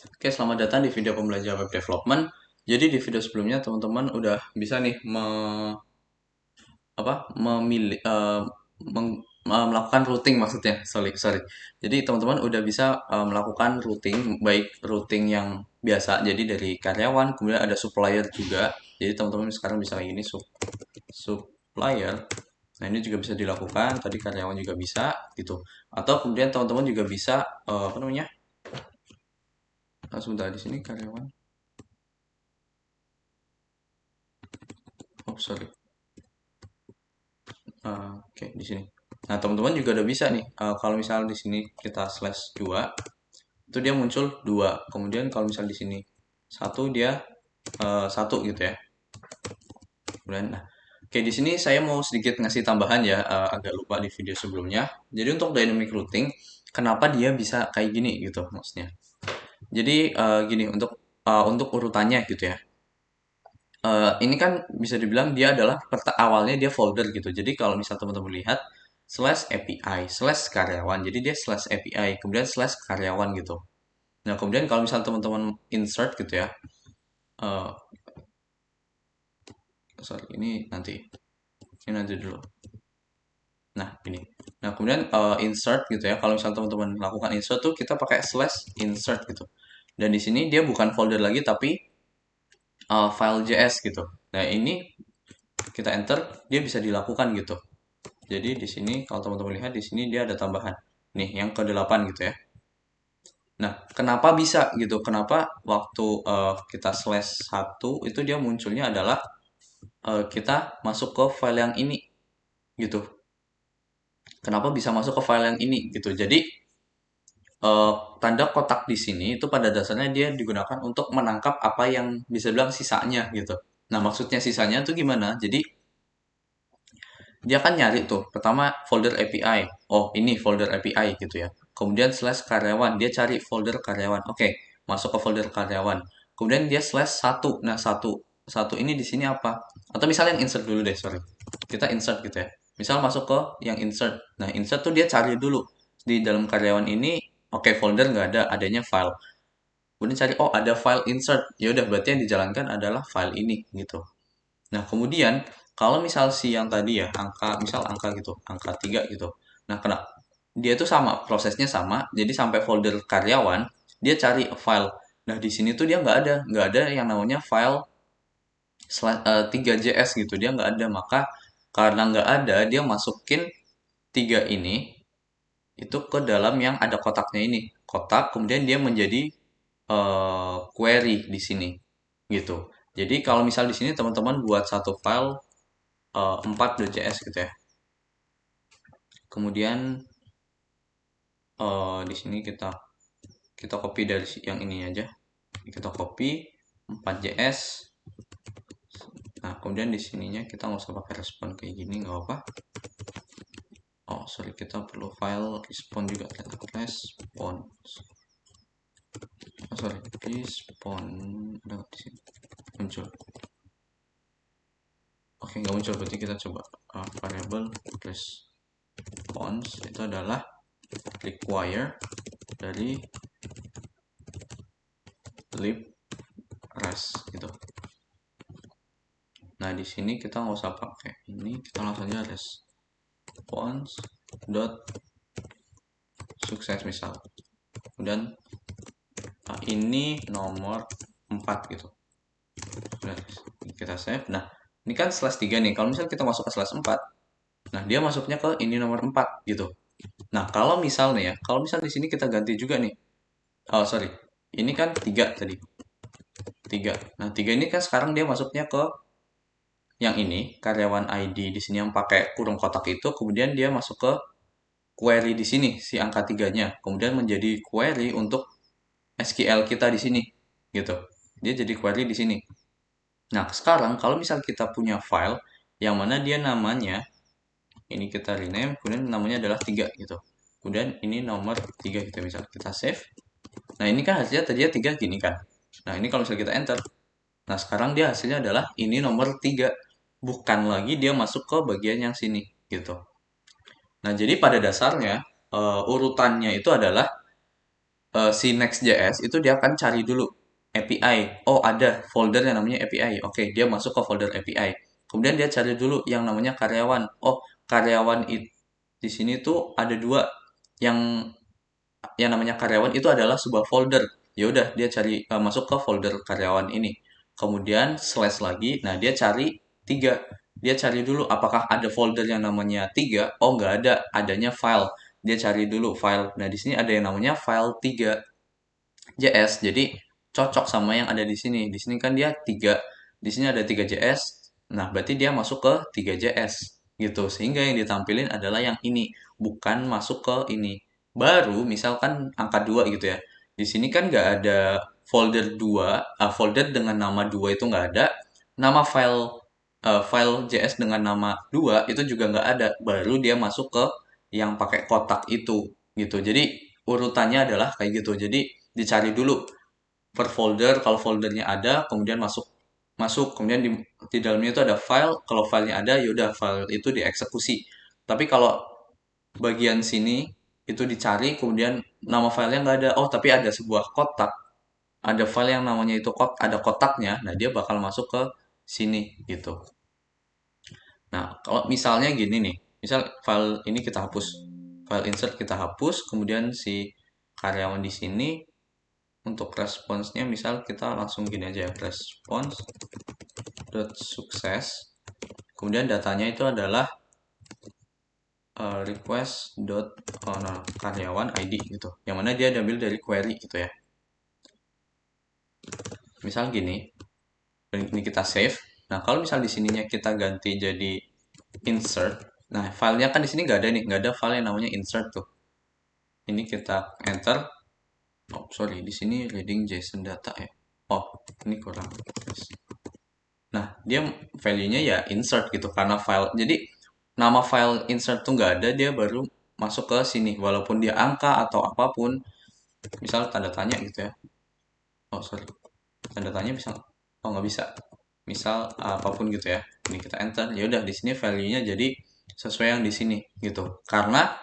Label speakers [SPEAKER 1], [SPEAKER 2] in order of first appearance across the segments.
[SPEAKER 1] Oke, selamat datang di video pembelajaran web development. Jadi di video sebelumnya teman-teman udah bisa nih memilih melakukan routing maksudnya. Sorry, sorry. Jadi teman-teman udah bisa melakukan routing baik routing yang biasa jadi dari karyawan, kemudian ada supplier juga. Jadi teman-teman sekarang bisa kayak gini supplier. Nah, ini juga bisa dilakukan, tadi karyawan juga bisa gitu. Atau kemudian teman-teman juga bisa apa namanya? Sebentar di sini karyawan. Oh, sorry. Oke, di sini. Nah, teman-teman juga udah bisa nih. Kalau misalnya di sini kita slash 2, itu dia muncul 2. Kemudian kalau misalnya di sini satu dia satu gitu ya. Kemudian, nah, oke di sini saya mau sedikit ngasih tambahan ya, agak lupa di video sebelumnya. Jadi untuk dynamic routing, kenapa dia bisa kayak gini gitu maksudnya. Jadi gini untuk urutannya gitu ya. Ini kan bisa dibilang dia adalah awalnya dia folder gitu. Jadi kalau misal teman-teman lihat slash API slash karyawan, jadi dia slash API kemudian slash karyawan gitu. Nah kemudian kalau misal teman-teman insert gitu ya, eh sorry ini nanti dulu. Nah ini. Nah kemudian insert gitu ya. Kalau misal teman-teman lakukan insert tuh kita pakai slash insert gitu. Dan di sini dia bukan folder lagi tapi file.js gitu. Nah ini kita enter dia bisa dilakukan gitu. Jadi di sini kalau teman-teman lihat di sini dia ada tambahan. Nih yang ke-8 gitu ya. Nah, kenapa bisa gitu? Kenapa waktu kita slash 1 itu dia munculnya adalah kita masuk ke file yang ini gitu. Kenapa bisa masuk ke file yang ini gitu? Jadi tanda kotak di sini itu pada dasarnya dia digunakan untuk menangkap apa yang bisa bilang sisanya gitu. Nah, maksudnya sisanya tuh gimana? Jadi dia kan nyari tuh pertama folder API, oh ini folder API gitu ya, kemudian slash karyawan dia cari folder karyawan, oke masuk ke folder karyawan, kemudian dia slash satu, nah satu satu ini di sini apa, atau misalnya yang insert dulu deh, sorry kita insert gitu ya, misal masuk ke yang insert, nah insert tuh dia cari dulu di dalam karyawan ini, oke folder nggak ada, adanya file, kemudian cari oh ada file insert, ya udah berarti yang dijalankan adalah file ini gitu. Nah, kemudian kalau misal si yang tadi ya, misal angka gitu, angka 3 gitu. Nah, kena dia itu sama, prosesnya sama. Jadi sampai folder karyawan, dia cari file. Nah, di sini tuh dia nggak ada yang namanya file 3JS gitu. Dia nggak ada. Maka karena nggak ada, dia masukin 3 ini itu ke dalam yang ada kotaknya ini. Kotak, kemudian dia menjadi query di sini gitu. Jadi kalau misal di sini teman-teman buat satu file 4.js gitu ya. Kemudian di sini kita kita copy dari yang ini aja. Kita copy 4.js. Nah, kemudian di sininya kita nggak usah pakai respon kayak gini, nggak apa. Oh, sorry, kita perlu file respon juga. Respon. Oh, sorry, respon. Ada nggak di sini? Muncul. Oke, nggak muncul. Berarti kita coba variable response itu adalah require dari lib res gitu. Nah, di sini kita nggak usah pakai ini, kita langsung aja response dot sukses misal. Kemudian ini nomor 4 gitu. Kemudian kita save. Nah, ini kan slash 3 nih. Kalau misalnya kita masuk ke slash 4, nah dia masuknya ke ini nomor 4 gitu. Nah, kalau misalnya ya, kalau misal di sini kita ganti juga nih. Oh, sorry. Ini kan 3 tadi. 3. Nah, 3 ini kan sekarang dia masuknya ke yang ini, karyawan ID di sini yang pakai kurung kotak itu, kemudian dia masuk ke query di sini, si angka tiganya. Kemudian menjadi query untuk SQL kita di sini, gitu. Dia jadi query di sini. Nah, sekarang kalau misal kita punya file yang mana dia namanya, ini kita rename, kemudian namanya adalah 3 gitu. Kemudian ini nomor 3 gitu, misal kita save. Nah, ini kan hasilnya tadinya 3 gini kan. Nah, ini kalau misal kita enter, nah sekarang dia hasilnya adalah ini nomor 3. Bukan lagi dia masuk ke bagian yang sini, gitu. Nah, jadi pada dasarnya urutannya itu adalah si Next.js itu dia akan cari dulu API. Oh, ada folder yang namanya API. Oke, dia masuk ke folder API. Kemudian dia cari dulu yang namanya karyawan. Oh, karyawan itu di sini tuh ada dua. Yang namanya karyawan itu adalah sebuah folder. Ya udah, dia cari masuk ke folder karyawan ini. Kemudian slash lagi. Nah, dia cari tiga. Dia cari dulu apakah ada folder yang namanya tiga. Oh, nggak ada. Adanya file. Dia cari dulu file. Nah, di sini ada yang namanya file 3 JS. Jadi cocok sama yang ada di sini. Di sini kan dia 3. Di sini ada 3 JS. Nah, berarti dia masuk ke 3 JS gitu. Sehingga yang ditampilin adalah yang ini, bukan masuk ke ini. Baru misalkan angka 2 gitu ya. Di sini kan nggak ada folder 2, folder dengan nama 2 itu nggak ada. Nama file JS dengan nama 2 itu juga nggak ada. Baru dia masuk ke yang pakai kotak itu gitu. Jadi urutannya adalah kayak gitu. Jadi dicari dulu per folder, kalau foldernya ada kemudian masuk masuk kemudian di dalamnya itu ada file, kalau filenya ada yaudah file itu dieksekusi. Tapi kalau bagian sini itu dicari kemudian nama filenya nggak ada, oh tapi ada sebuah kotak, ada file yang namanya itu ada kotaknya, nah dia bakal masuk ke sini gitu. Nah, kalau misalnya gini nih, misal file ini kita hapus, file insert kita hapus, kemudian si karyawan di sini untuk responsnya misal kita langsung gini aja, response dot sukses, kemudian datanya itu adalah request dot nah, karyawan ID gitu, yang mana dia diambil dari query gitu ya. Misal gini, dan ini kita save. Nah, kalau misal di sininya kita ganti jadi insert, nah filenya kan di sini nggak ada nih, nggak ada file yang namanya insert tuh. Ini kita enter. Oh sorry, di sini reading JSON data ya. Oh ini kurang. Nah, dia value-nya ya insert gitu karena file. Jadi nama file insert tuh nggak ada, dia baru masuk ke sini. Walaupun dia angka atau apapun, misal tanda tanya gitu ya. Oh sorry, tanda tanya bisa. Oh nggak bisa. Misal apapun gitu ya. Ini kita enter. Ya udah di sini value-nya jadi sesuai yang di sini gitu. Karena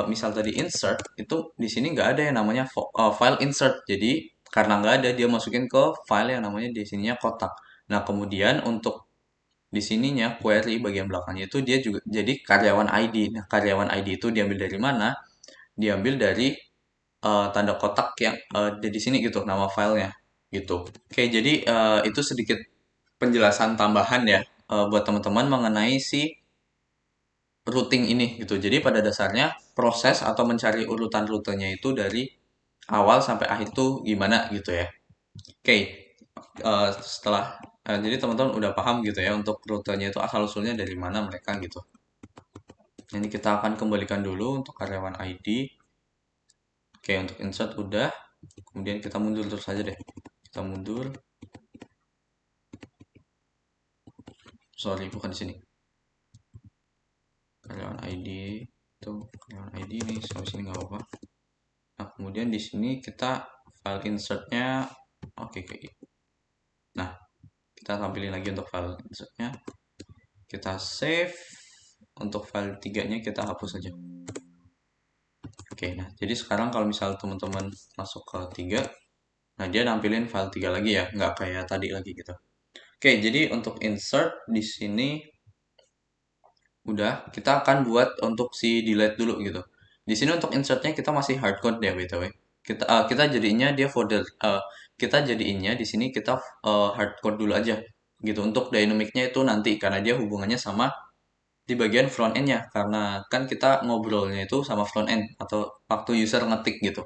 [SPEAKER 1] misal tadi insert itu di sini nggak ada yang namanya file insert. Jadi karena nggak ada dia masukin ke file yang namanya di sininya kotak. Nah, kemudian untuk di sininya query bagian belakangnya itu dia juga jadi karyawan ID. Nah, karyawan ID itu diambil dari mana? Diambil dari tanda kotak yang ada di sini gitu, nama filenya gitu. Oke, jadi itu sedikit penjelasan tambahan ya buat teman-teman mengenai si routing ini gitu. Jadi pada dasarnya proses atau mencari urutan rutenya itu dari awal sampai akhir tuh gimana gitu ya. Oke, setelah jadi teman-teman udah paham gitu ya untuk rutenya itu asal usulnya dari mana mereka gitu. Ini kita akan kembalikan dulu untuk karyawan ID. Oke, untuk insert udah. Kemudian kita mundur terus saja deh. Kita mundur. Sorry, bukan di sini. Karyawan ID itu karyawan ID ini sampai sini nggak apa-apa. Nah, kemudian di sini kita file insertnya oke kayak gitu. Nah, kita tampilin lagi untuk file insertnya. Kita save. Untuk file 3-nya kita hapus saja. Oke, nah jadi sekarang kalau misal teman-teman masuk ke 3, nah dia nampilin file 3 lagi ya, nggak kayak tadi lagi gitu. Oke, jadi untuk insert di sini udah, kita akan buat untuk si delete dulu gitu. Di sini untuk insertnya kita masih hardcode ya btw. Kita jadinya dia folder, kita jadiinnya di sini kita hardcode dulu aja gitu. Untuk dynamicnya itu nanti karena dia hubungannya sama di bagian front end-nya, karena kan kita ngobrolnya itu sama front end atau waktu user ngetik gitu.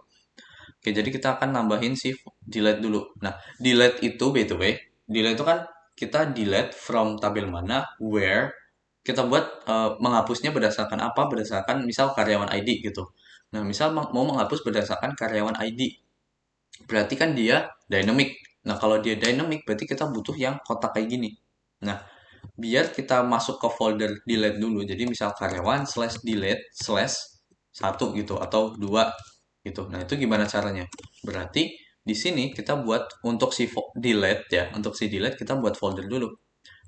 [SPEAKER 1] Oke, jadi kita akan nambahin si delete dulu. Nah, delete itu by the way, delete itu kan kita delete from tabel mana, where, kita buat menghapusnya berdasarkan apa? Berdasarkan misal karyawan ID gitu. Nah, misal mau menghapus berdasarkan karyawan ID, berarti kan dia dynamic. Nah, kalau dia dynamic berarti kita butuh yang kotak kayak gini. Nah, biar kita masuk ke folder delete dulu. Jadi misal karyawan slash delete slash 1 gitu atau 2 gitu. Nah, itu gimana caranya? Berarti di sini kita buat untuk si delete ya, untuk si delete kita buat folder dulu.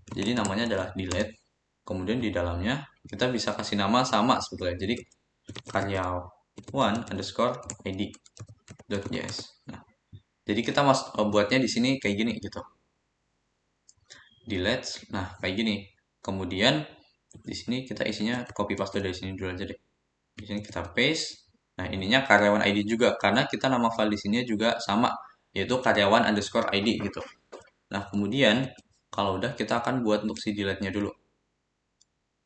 [SPEAKER 1] Jadi namanya adalah delete. Kemudian di dalamnya kita bisa kasih nama sama sebetulnya. Jadi karyawan underscore ID. .js. Nah, jadi kita buatnya di sini kayak gini gitu. Delete. Nah, kayak gini. Kemudian di sini kita isinya copy paste dari sini dulu aja deh. Di sini kita paste. Nah, ininya karyawan ID juga karena kita nama file di sini juga sama, yaitu karyawan underscore ID gitu. Nah, kemudian kalau udah kita akan buat untuk si delete-nya dulu.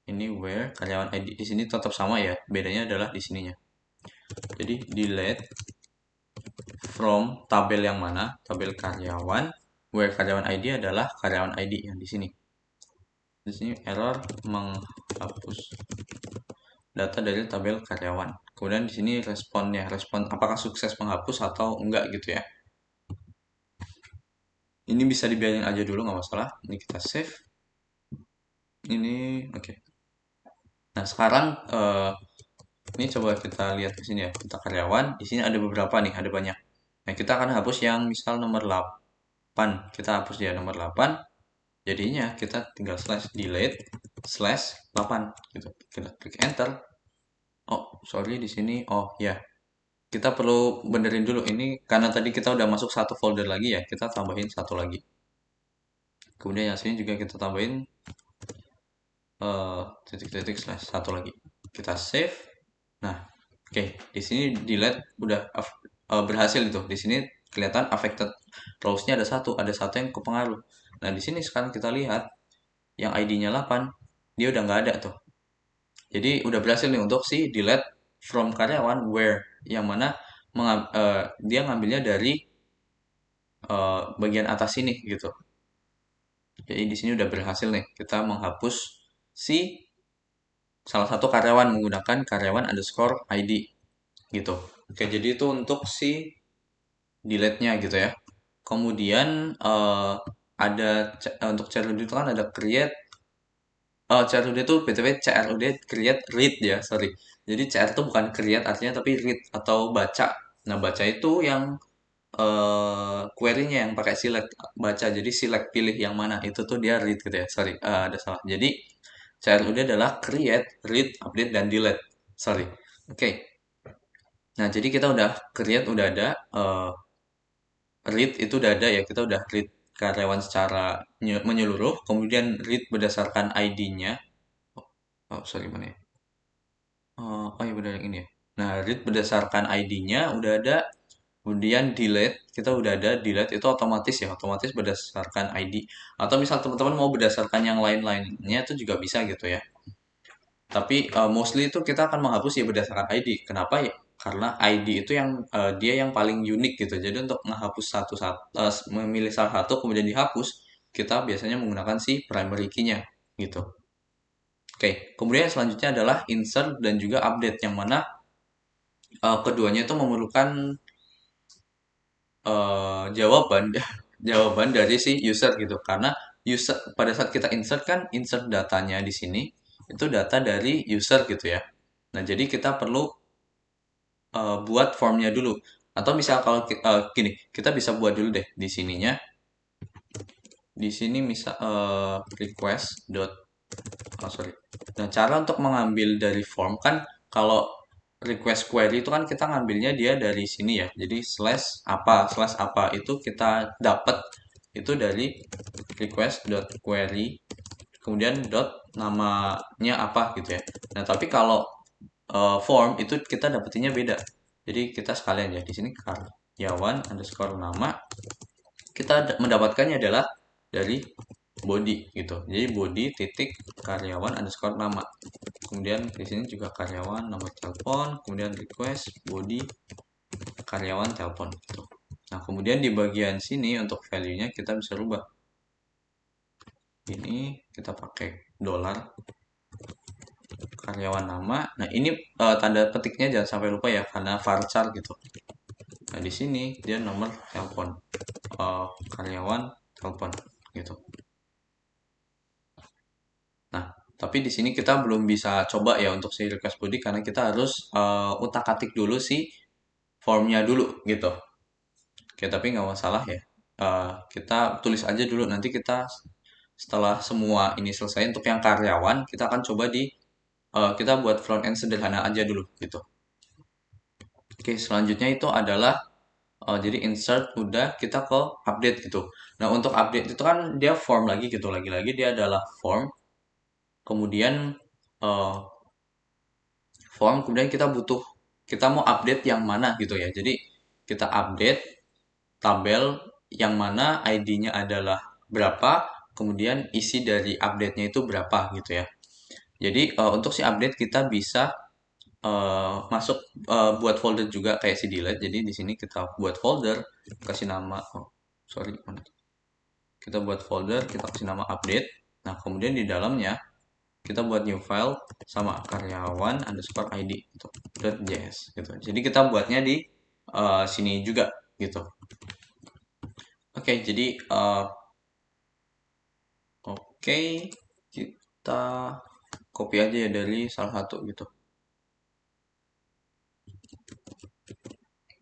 [SPEAKER 1] Ini where karyawan ID di sini tetap sama ya, bedanya adalah di sininya. Jadi delete from tabel yang mana? Tabel karyawan, where karyawan ID adalah karyawan ID yang di sini. Di sini error menghapus data dari tabel karyawan. Kemudian di sini responnya, respon apakah sukses menghapus atau enggak gitu ya. Ini bisa dibiarin aja dulu nggak masalah. Ini kita save. Ini oke. Nah sekarang ini coba kita lihat di sini ya. Kita karyawan. Di sini ada beberapa nih, ada banyak. Nah kita akan hapus yang misal nomor 8. Kita hapus dia nomor 8. Jadinya kita tinggal slash delete slash 8 gitu. Kita klik enter. Oh sorry di sini. Oh ya. Kita perlu benerin dulu ini karena tadi kita udah masuk satu folder lagi ya. Kita tambahin satu lagi. Kemudian yang sini juga kita tambahin titik-titik slash satu lagi. Kita save. Nah, oke, di sini delete udah berhasil itu. Di sini kelihatan affected rows-nya ada satu yang kepengaruh. Nah, di sini sekarang kita lihat yang ID-nya 8, dia udah nggak ada tuh. Jadi udah berhasil nih untuk si delete from karyawan where yang mana dia ngambilnya dari bagian atas sini gitu. Jadi di sini udah berhasil nih kita menghapus si salah satu karyawan menggunakan karyawan underscore ID gitu. Oke, jadi itu untuk si delete-nya gitu ya. Kemudian ada untuk CRUD itu kan ada create. CRUD itu btw CRUD create read ya, sorry. Jadi CR itu bukan create artinya tapi read atau baca. Nah baca itu yang query-nya yang pakai select baca. Jadi select pilih yang mana itu tuh dia read gitu ya. Sorry, ada salah. Jadi CRUD adalah create, read, update, dan delete. Sorry. Oke. Nah, jadi kita udah create, udah ada. Read itu udah ada ya. Kita udah read karyawan secara menyeluruh. Kemudian read berdasarkan ID-nya. Oh, sorry mana ya? Oh ya benar yang ini ya. Nah, read berdasarkan ID-nya udah ada. Kemudian delete, kita udah ada delete itu otomatis ya, otomatis berdasarkan ID. Atau misal teman-teman mau berdasarkan yang lain-lainnya itu juga bisa gitu ya. Tapi mostly itu kita akan menghapus ya berdasarkan ID. Kenapa ya? Karena ID itu yang dia yang paling unik gitu. Jadi untuk menghapus memilih salah satu kemudian dihapus, kita biasanya menggunakan si primary key-nya gitu. Oke, kemudian selanjutnya adalah insert dan juga update yang mana keduanya itu memerlukan jawaban jawaban dari si user gitu. Karena user pada saat kita insert kan insert datanya di sini itu data dari user gitu ya. Nah, jadi kita perlu buat formnya dulu. Atau misal kalau gini, kita bisa buat dulu deh di sininya. Di sini misal request dot oh sorry. Nah, cara untuk mengambil dari form kan kalau request query itu kan kita ngambilnya dia dari sini ya. Jadi slash apa itu kita dapat itu dari request dot query kemudian dot namanya apa gitu ya. Nah, tapi kalau form itu kita dapetinnya beda. Jadi kita sekalian ya di sini karyawan underscore nama kita mendapatkannya adalah dari body gitu. Jadi body titik karyawan underscore nama. Kemudian di sini juga karyawan nomor telepon, kemudian request body karyawan telepon gitu. Nah, kemudian di bagian sini untuk value-nya kita bisa rubah. Ini kita pakai dolar karyawan nama. Nah, ini tanda petiknya jangan sampai lupa ya karena varchar gitu. Nah, di sini dia nomor telepon karyawan telepon gitu. Nah, tapi di sini kita belum bisa coba ya untuk si request body karena kita harus utak-atik dulu si formnya dulu gitu. Oke, tapi nggak masalah ya. Kita tulis aja dulu nanti kita setelah semua ini selesai untuk yang karyawan kita akan coba kita buat front end sederhana aja dulu gitu. Oke, selanjutnya itu adalah Jadi insert udah, kita ke update gitu. Nah, untuk update itu kan dia form lagi gitu, lagi-lagi dia adalah form. Kemudian uh, kemudian kita mau update yang mana gitu ya. Jadi kita update tabel yang mana ID-nya adalah berapa, kemudian isi dari update-nya itu berapa gitu ya. Jadi untuk si update kita bisa masuk buat folder juga kayak si delete. Jadi di sini kita buat folder, kasih nama, sorry, kita buat folder, kita kasih nama update. Nah, kemudian di dalamnya kita buat new file sama karyawan underscore id gitu, .js gitu. Jadi kita buatnya di sini juga gitu. Oke, jadi oke, kita copy aja ya dari salah satu gitu.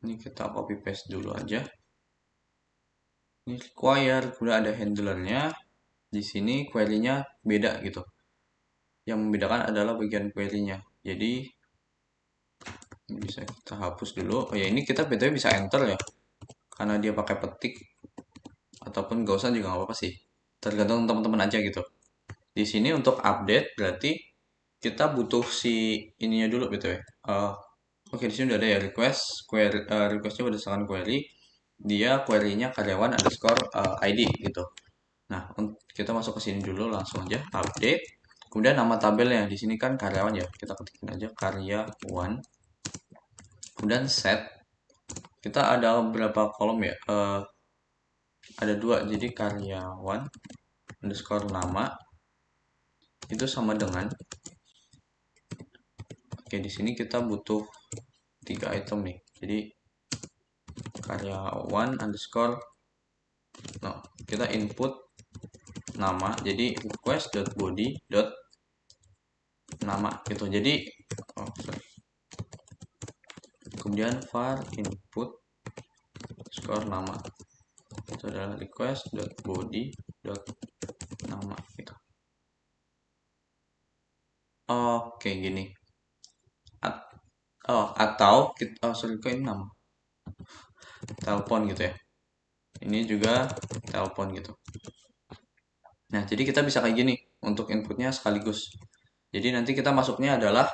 [SPEAKER 1] Ini kita copy paste dulu aja. Ini require, kemudian ada handlernya. Di sini query-nya beda gitu. Yang membedakan adalah bagian query-nya. Jadi ini bisa kita hapus dulu. Oh ya, ini kita btw bisa enter ya, karena dia pakai petik, ataupun gak usah juga nggak apa-apa sih. Tergantung teman-teman aja gitu. Di sini untuk update berarti kita butuh si ininya dulu btw. Oke, di sini udah ada ya requestnya berdasarkan query. Dia query-nya karyawan underscore ID gitu. Nah, kita masuk ke sini dulu langsung aja update. Kemudian nama tabelnya di sini kan karyawan ya. Kita ketikin aja karyawan. Kemudian set. Kita ada berapa kolom ya? Ada dua. Jadi karyawan underscore nama itu sama dengan. Oke, di sini kita butuh 3 item nih. Jadi karyawan underscore, no, kita input nama, jadi request.body nama gitu. Jadi kemudian var input underscore nama itu adalah request.body nama gitu. Oke, gini. Atau kita, sorry, kok ini nama telepon gitu ya. Ini juga telepon gitu. Nah, jadi kita bisa kayak gini untuk inputnya sekaligus. Jadi nanti kita masuknya adalah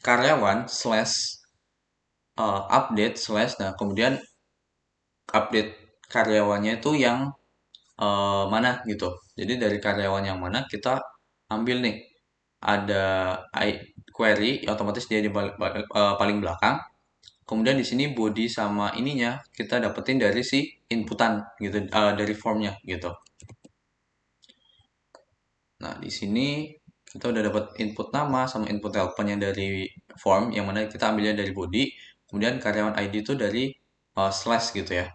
[SPEAKER 1] karyawan slash update slash, nah kemudian update karyawannya itu yang mana gitu. Jadi dari karyawan yang mana kita ambil nih, ada query, otomatis dia di paling belakang. Kemudian di sini body sama ininya kita dapetin dari si inputan gitu, dari formnya gitu. Nah, di sini kita udah dapat input nama sama input telepon yang dari form, yang mana kita ambilnya dari body. Kemudian karyawan ID itu dari slash gitu ya.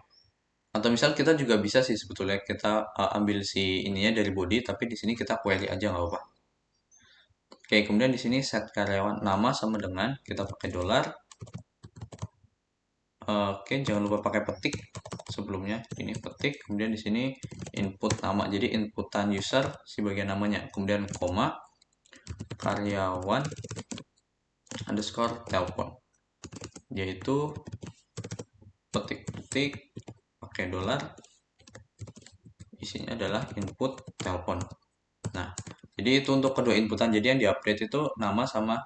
[SPEAKER 1] Atau misal kita juga bisa sih sebetulnya kita ambil si ininya dari body, tapi di sini kita query aja nggak apa-apa. Oke, kemudian di sini set karyawan nama sama dengan kita pakai $. Oke, jangan lupa pakai petik sebelumnya. Ini petik, kemudian di sini input nama. Jadi inputan user si bagian namanya. Kemudian koma karyawan underscore telepon. Yaitu petik-petik pakai $. Isinya adalah input telepon. Nah, jadi itu untuk kedua inputan. Jadi yang di-update itu nama sama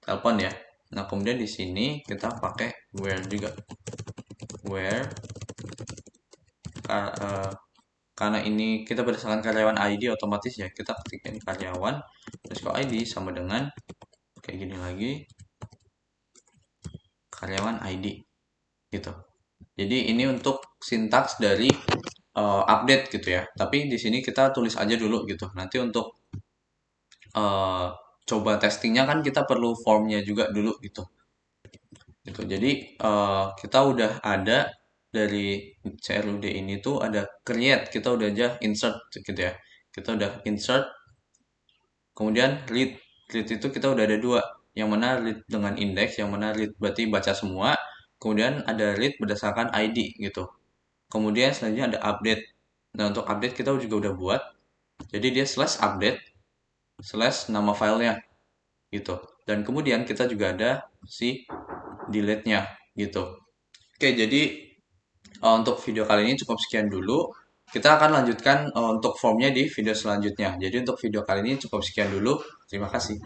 [SPEAKER 1] telepon ya. Nah, kemudian di sini kita pakai where juga. Where karena ini kita berdasarkan karyawan ID, otomatis ya kita ketikkan karyawan underscore ID sama dengan kayak gini lagi, karyawan ID gitu. Jadi ini untuk sintaks dari update gitu ya. Tapi di sini kita tulis aja dulu gitu. Nanti untuk uh, coba testingnya kan kita perlu formnya juga dulu gitu. Gitu. Jadi kita udah ada dari CRUD ini tuh ada create, kita udah aja insert gitu ya. Kita udah insert, kemudian read itu kita udah ada dua, yang mana read dengan index, yang mana read berarti baca semua, kemudian ada read berdasarkan ID gitu. Kemudian selanjutnya ada update. Nah, untuk update kita juga udah buat, jadi dia slash update slash nama filenya gitu. Dan kemudian kita juga ada si delete-nya gitu. Oke, jadi untuk video kali ini cukup sekian dulu. Kita akan lanjutkan untuk formnya di video selanjutnya. Jadi untuk video kali ini cukup sekian dulu. Terima kasih.